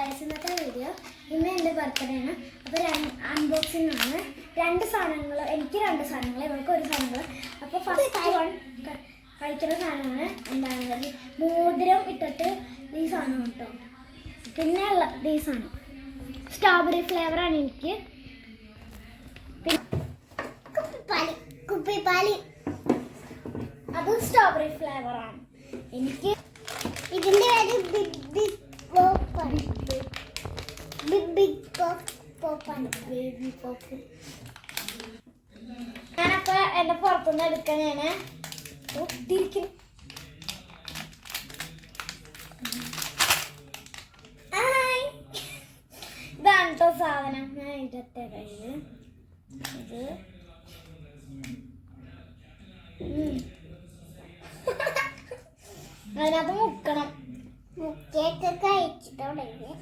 Guys, ഇന്നത്തെ video ഇന്ന് എൻ്റെ ബർത്ത്ഡേ ആണ്. അപ്പോൾ അൺബോക്സിംഗ് ആണ്. രണ്ട് സാധനങ്ങൾ, എനിക്ക് രണ്ട് സാധനങ്ങൾ, ഇവർക്ക് ഒരു സാധനങ്ങൾ. അപ്പോൾ ഫസ്റ്റ് വൺ കഴിക്കുന്ന സാധനമാണ് എന്താണ്, മോതിരം ഇട്ടിട്ട് ഈ സാധനം കേട്ടോ. പിന്നെ ഉള്ള ഈ സാധനം സ്ട്രോബെറി ഫ്ലേവറാണ് എനിക്ക്. കുപ്പിപ്പാലി അത് സ്ട്രോബെറി ഫ്ലേവറാണ് എനിക്ക്. ഇതിൻ്റെ പേര് ബിഗ് ബിഗ് പോപ്പാണ്. ബിഗ് ബിഗ് പോപ്പാണ്, ബേബി പോപ്പ്. ഞാനപ്പോൾ എൻ്റെ പുറത്തുനിന്ന് എടുക്കാൻ ഞാൻ ഒത്തിരിക്കും. ഇതാണ് കേട്ടോ സാധനം. ഞാൻ ഇടത്തെ കയ്യിൽ ഇത് അതിനകത്ത് മുക്കണം. മുക്കിയൊക്കെ കഴിച്ചിട്ടുണ്ടെങ്കിൽ